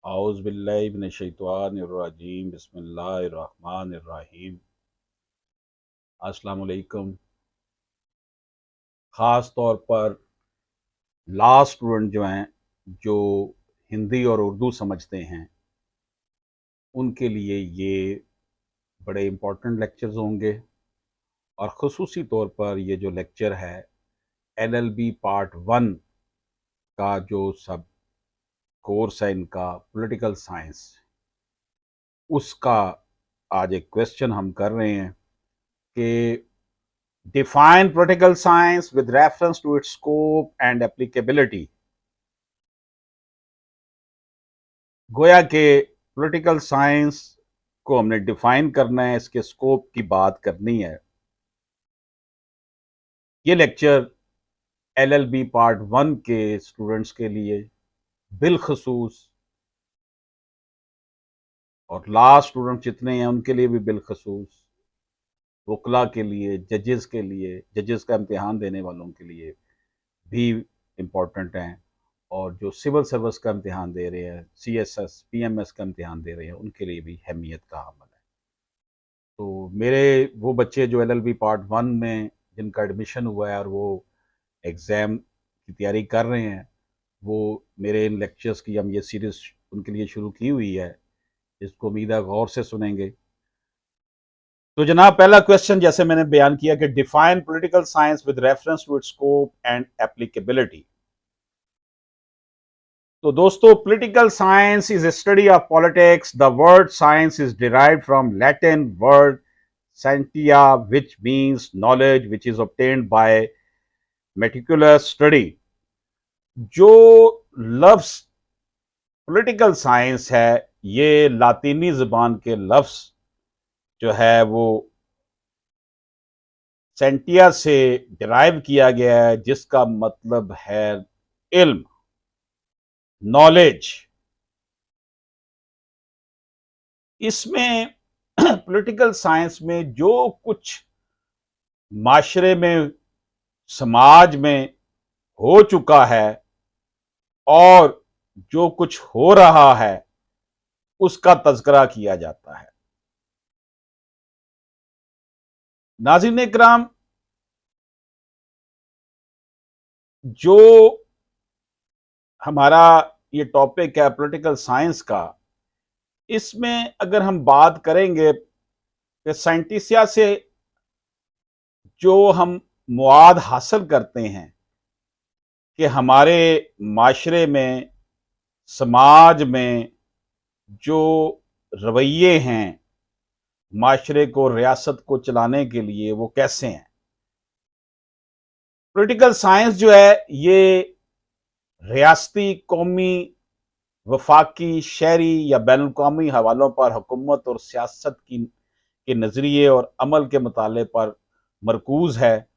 औज़ु बिल्लाहि मिनश्शैतानिर्रजीम बिस्मिल्लाहिर्रहमानिर्रहीम। अस्सलाम वालेकुम। ख़ास तौर पर लॉ स्टूडेंट जो हैं, जो हिंदी और उर्दू समझते हैं, उनके लिए ये बड़े इम्पोर्टेंट लेक्चर्स होंगे। और ख़ुसूसी तौर पर ये जो लेक्चर है एलएलबी पार्ट 1 का जो सब कोर्स है इनका पॉलिटिकल साइंस, उसका आज एक क्वेश्चन हम कर रहे हैं कि define political science with reference to its scope and applicability। गोया के पॉलिटिकल साइंस को हमने डिफाइन करना है, इसके स्कोप की बात करनी है। ये लेक्चर एलएलबी पार्ट 1 के स्टूडेंट्स के लिए बिलखसूस, और लॉ स्टूडेंट जितने हैं उनके लिए भी बिलखसूस, वकला के लिए, जजेस के लिए, जजेस का इम्तिहान देने वालों के लिए भी इम्पोर्टेंट हैं, और जो सिविल सर्विस का इम्तिहान दे रहे हैं, सीएसएस पीएमएस का इम्तिहान दे रहे हैं, उनके लिए भी अहमियत का अमल है। तो मेरे वो बच्चे जो एलएलबी पार्ट 1 में जिनका एडमिशन हुआ है और वो एग्ज़ाम की तैयारी कर रहे हैं, वो मेरे इन लेक्चर्स की हम ये सीरीज़ उनके लिए शुरू की हुई है, इसको उम्मीद है गौर से सुनेंगे। तो जनाब, पहला क्वेश्चन जैसे मैंने बयान किया कि define political science with reference to its scope and applicability. तो दोस्तों, political science is study of politics. The word science is derived from Latin word scientia, which means knowledge which is obtained by meticulous study। जो लफ्ज political science है, ये लातीनी जुबान के लफ्ज जो है वो सेंटिया से डिराइव किया गया है, जिसका मतलब है इल्म, नॉलेज। इसमें पॉलिटिकल साइंस में जो कुछ माशरे में, समाज में हो चुका है और जो कुछ हो रहा है, उसका तज़किरा किया जाता है। नाज़रीन इकराम, जो हमारा ये टॉपिक है पॉलिटिकल साइंस का, इसमें अगर हम बात करेंगे कि साइंटिस्टिया से जो हम मुआद हासिल करते हैं कि हमारे माशरे में, समाज में जो रवैये हैं माशरे को, रियासत को चलाने के लिए, वो कैसे हैं। पॉलिटिकल साइंस जो है ये रियासती, कौमी, वफाकी, शहरी या बैनुल-अक़वामी हवालों पर हुकूमत और सियासत के नज़रिए और अमल के मुताले पर मरकूज़ है।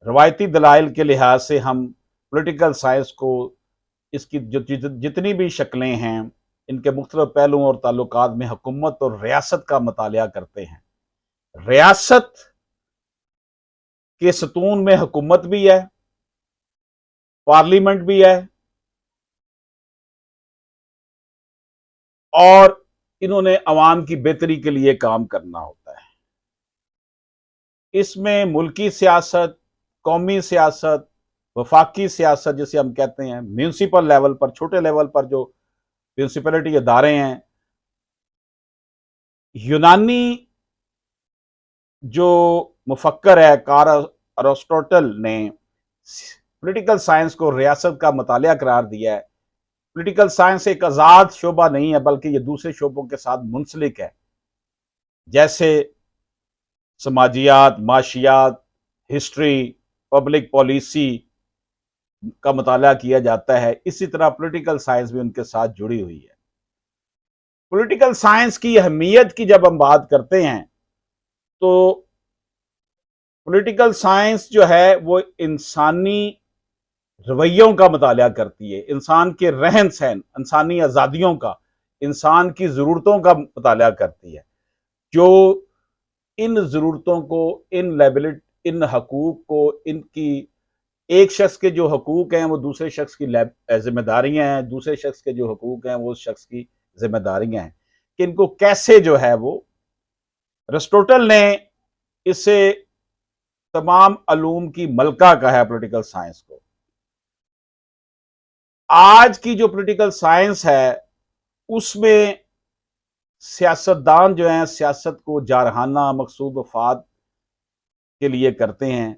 रवायती दलाइल के लिहाज से हम पॉलिटिकल साइंस को, इसकी जितनी भी शक्लें हैं, इनके मुख्तलिफ पहलुओं और ताल्लुकात में हुकूमत और रियासत का मुतालिया करते हैं। रियासत के सतून में हुकूमत भी है, पार्लियामेंट भी है, और इन्होंने अवाम की बेहतरी के लिए काम करना होता है। इसमें मुल्की सियासत, कौमी सियासत, वफाकी सियासत जिसे हम कहते हैं, म्यूनसिपल लेवल पर, छोटे लेवल पर जो म्यूनसिपैलिटी इदारे हैं, यूनानी जो मुफक्कर है कार्ल अरिस्टोटल ने पॉलिटिकल साइंस को रियासत का मुतालिया करार दिया है। पॉलिटिकल साइंस एक आज़ाद शोबा नहीं है, बल्कि ये दूसरे शोबों के साथ मुंसलिक है। जैसे समाजियात, माशियात, हिस्ट्री, पब्लिक पॉलिसी का मुताला किया जाता है, इसी तरह पॉलिटिकल साइंस भी उनके साथ जुड़ी हुई है। पॉलिटिकल साइंस की अहमियत की जब हम बात करते हैं, तो पॉलिटिकल साइंस जो है वो इंसानी रवैयों का मुताला करती है, इंसान के रहन सहन, इंसानी आज़ादियों का, इंसान की ज़रूरतों का मुताला करती है। जो इन ज़रूरतों को, इन लायबिलिटी, इन हकूक़ को, इनकी, एक शख्स के जो हकूक़ हैं वो दूसरे शख्स की जिम्मेदारियां हैं, दूसरे शख्स के जो हकूक़ हैं वो उस शख्स की जिम्मेदारियां हैं कि इनको कैसे जो है वो, अरिस्टोटल ने इसे तमाम अलूम की मलका कहा है पॉलिटिकल साइंस को। आज की जो पॉलिटिकल साइंस है उसमें सियासतदान जो हैं सियासत को जारहाना मकसूद वफाद के लिए करते हैं,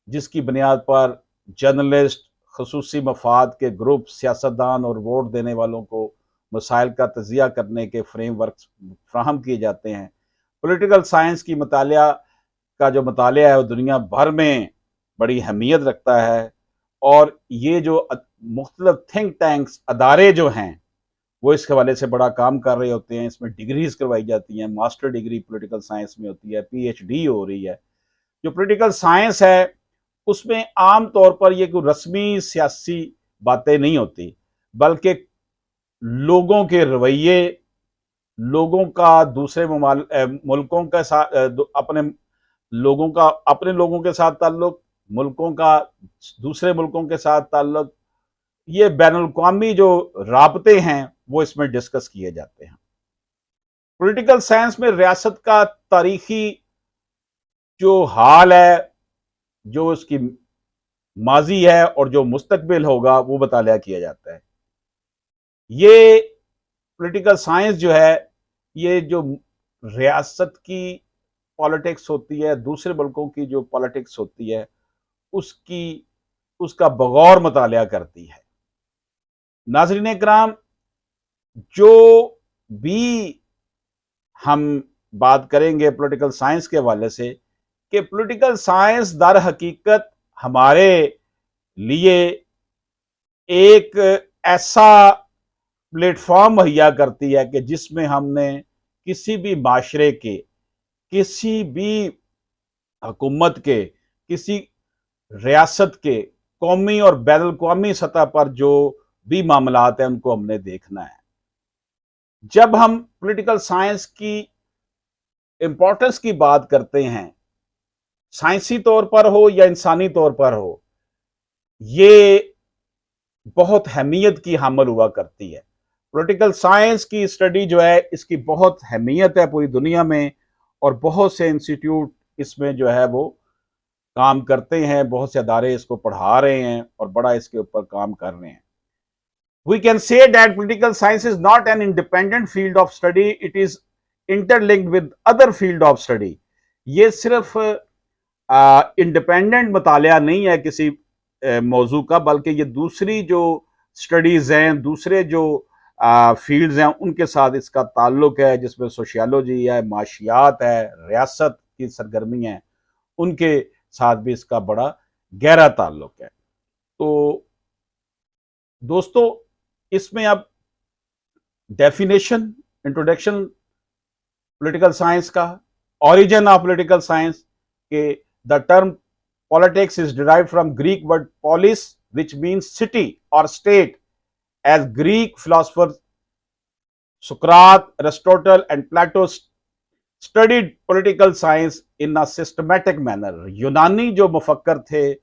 जिसकी बुनियाद पर जर्नलिस्ट, खसूसी मफाद के ग्रुप, सियासतदान और वोट देने वालों को मसाइल का तजिया करने के फ्रेमवर्क फ्राहम किए जाते हैं। पॉलिटिकल साइंस की मतालिया का जो मतालिया है वो दुनिया भर में बड़ी अहमियत रखता है, और ये जो मुख्तलिफ थिंक टैंक्स अदारे जो हैं वो इस हवाले से बड़ा काम कर रहे होते हैं। इसमें डिग्रीज करवाई जाती हैं, मास्टर डिग्री पॉलिटिकल साइंस में होती है, PhD हो रही है। जो पॉलिटिकल साइंस है उसमें आम तौर पर ये कोई रस्मी सियासी बातें नहीं होती, बल्कि लोगों के रवैये, लोगों का दूसरे मुल्कों के साथ अपने लोगों के साथ ताल्लुक, मुल्कों का दूसरे मुल्कों के साथ ताल्लुक, ये बैनुल-अक़वामी जो राबते हैं वो इसमें डिस्कस किए जाते हैं। पॉलिटिकल साइंस में रियासत का तारीखी जो हाल है, जो उसकी माजी है और जो मुस्तकबिल होगा वो मतालिया किया जाता है। ये पॉलिटिकल साइंस जो है, ये जो रियासत की पॉलिटिक्स होती है, दूसरे मुल्कों की जो पॉलिटिक्स होती है, उसका बगौर मतालिया करती है। नाज़रीन इकराम, जो भी हम बात करेंगे पॉलिटिकल साइंस के हवाले से, कि पॉलिटिकल साइंस दर हकीकत हमारे लिए एक ऐसा प्लेटफॉर्म मुहैया करती है कि जिसमें हमने किसी भी माशरे के, किसी भी हुकूमत के, किसी रियासत के, कौमी और बैनुल-अक़वामी सतह पर जो भी मामलात हैं उनको हमने देखना है। जब हम पॉलिटिकल साइंस की इंपॉर्टेंस की बात करते हैं, साइंसी तौर पर हो या इंसानी तौर पर हो, ये बहुत अहमियत की हामिल हुआ करती है। पॉलिटिकल साइंस की स्टडी जो है इसकी बहुत अहमियत है पूरी दुनिया में, और बहुत से इंस्टीट्यूट इसमें जो है वो काम करते हैं, बहुत से अदारे इसको पढ़ा रहे हैं और बड़ा इसके ऊपर काम कर रहे हैं। We can say that political science is not an independent field of study, it is interlinked with other field of study. ये सिर्फ इंडिपेंडेंट मतालिया नहीं है किसी मौजू का, बल्कि ये दूसरी जो स्टडीज हैं, दूसरे जो फील्ड्स हैं उनके साथ इसका ताल्लुक है, जिसमें सोशियोलॉजी है, माशियात है, रियासत की सरगर्मी है, उनके साथ भी इसका बड़ा गहरा ताल्लुक है। तो दोस्तों, इसमें अब डेफिनेशन, इंट्रोडक्शन पॉलिटिकल साइंस का, ओरिजिन ऑफ पॉलिटिकल साइंस, के the term politics is derived from Greek word polis which means city और state, as Greek philosopher Socrates, Aristotle and Plato studied political science in a systematic manner. यूनानी जो मुफक्कर थे,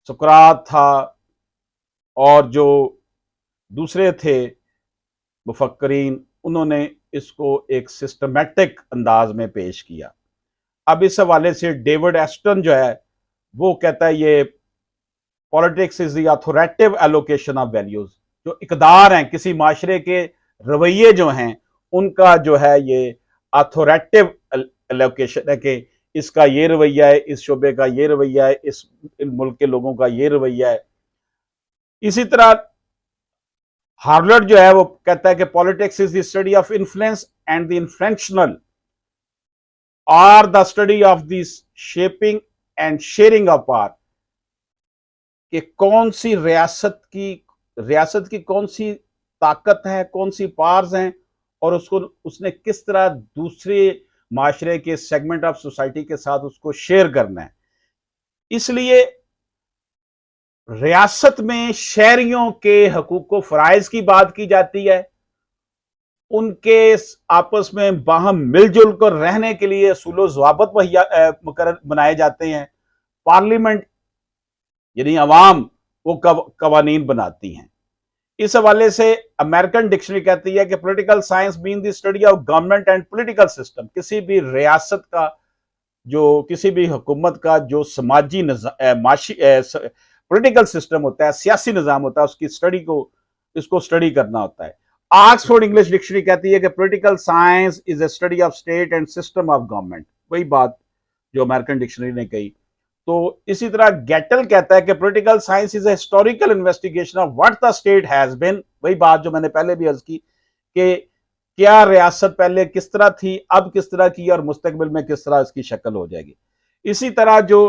सुकरात था और जो दूसरे थे मुफक्करीन, उन्होंने इसको एक सिस्टमैटिक अंदाज में पेश किया। अब इस हवाले से डेविड एस्टन जो है वो कहता है ये politics is the authoritative allocation of values, जो इकदार हैं किसी माशरे के, रवैये जो हैं उनका जो है ये अथॉरिटेटिव एलोकेशन है कि इसका ये रवैया है, इस शोबे का ये रवैया है, इस मुल्क के लोगों का ये रवैया है। इसी तरह हार्वर्ड जो है वो कहता है कि politics is the study of influence and the influential और the study of the shaping and sharing of power, कि कौन सी रियासत की कौन सी ताकत है, कौन सी पावर्स हैं, और उसने किस तरह दूसरे माशरे के सेगमेंट ऑफ सोसाइटी के साथ उसको शेयर करना है। इसलिए रियासत में शहरियों के हकूक व फराइज की बात की जाती है, उनके आपस में बाहम मिलजुल कर रहने के लिए असूल व ज़वाबित मुकर्रर बनाए जाते हैं। पार्लियामेंट यानी अवाम वो कवानीन बनाती हैं। इस हवाले से अमेरिकन डिक्शनरी कहती है कि political science mean the study of government and political system, किसी भी रियासत का, जो किसी भी हुकूमत का जो समाजी माशी पॉलिटिकल सिस्टम होता है, सियासी निज़ाम होता है, उसकी स्टडी को, इसको स्टडी करना होता है। ऑक्सफोर्ड इंग्लिश डिक्शनरी कहती है कि political science is A study of state and system of government, वही बात जो अमेरिकन डिक्शनरी ने कही। तो इसी तरह गेटल कहता है कि political science is a historical investigation of what the state has been, वही बात जो मैंने पहले भी अर्ज की कि क्या रियासत पहले किस तरह थी, अब किस तरह की, और मुस्तकबिल में किस तरह इसकी शक्ल हो जाएगी। इसी तरह जो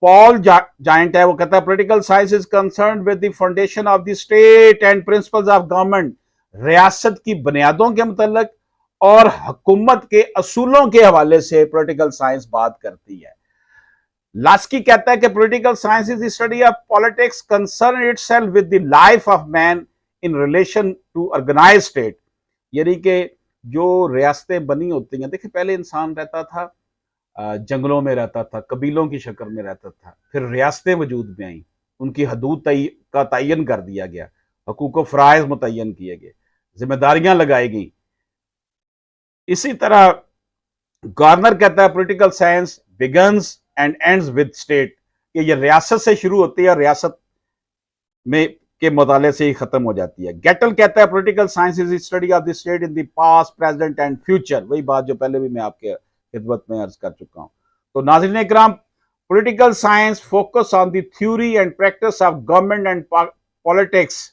पॉल जायंट है वो कहता है political science is concern with the foundation of the state and principles of government, रियासत की बुनियादों के मुतल्लिक और हुकूमत के असूलों के हवाले से पॉलिटिकल साइंस बात करती है। लास्की कहता है कि political science is the study of politics concern itself with the life of man in relation to organised state, यानी कि जो रियासतें बनी होती हैं, देखिए पहले इंसान रहता था जंगलों में रहता था, कबीलों की शक्ल में रहता था, फिर रियासतें वजूद में आई, उनकी हदूद का तयन कर दिया गया, हकूक फ़राइज़ मुतय्यन किए गए, जिम्मेदारियां लगाई गई। इसी तरह गार्नर कहता है political science begins and ends with state, कि ये रियासत से शुरू होती है, रियासत में के मुताले से ही खत्म हो जाती है। गेटल कहता है political science is study of the state in the past, present and future, वही बात जो पहले भी मैं आपके खिदमत में अर्ज कर चुका हूं। तो नाज़रीन इकराम, political science focus on the theory and practice of government and politics.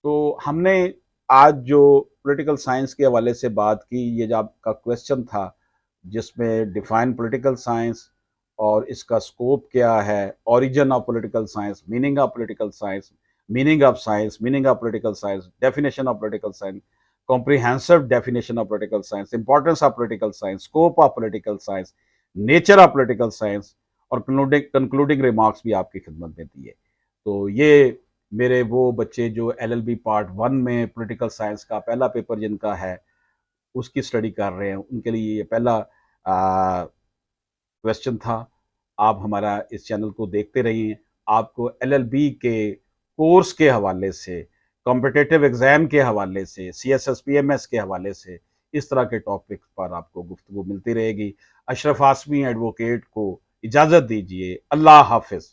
तो हमने आज जो पॉलिटिकल साइंस के हवाले से बात की, ये जो आपका क्वेश्चन था जिसमें डिफाइन पॉलिटिकल साइंस और इसका स्कोप क्या है, origin of political science, meaning of political science, meaning of science, meaning of political science, definition of political science, comprehensive definition of political science, importance of political science, scope of political science, nature of political science, और concluding remarks भी आपकी खिदमत में दिए। तो ये मेरे वो बच्चे जो LLB पार्ट 1 में पॉलिटिकल साइंस का पहला पेपर जिनका है उसकी स्टडी कर रहे हैं, उनके लिए ये पहला क्वेश्चन था। आप हमारा इस चैनल को देखते रहिए, आपको LLB के कोर्स के हवाले से, कॉम्पिटिटिव एग्जाम के हवाले से, CSS PMS के हवाले से इस तरह के टॉपिक पर आपको गुफ्तगू मिलती रहेगी। अशरफ आसमी एडवोकेट को इजाज़त दीजिए। अल्लाह हाफिज़।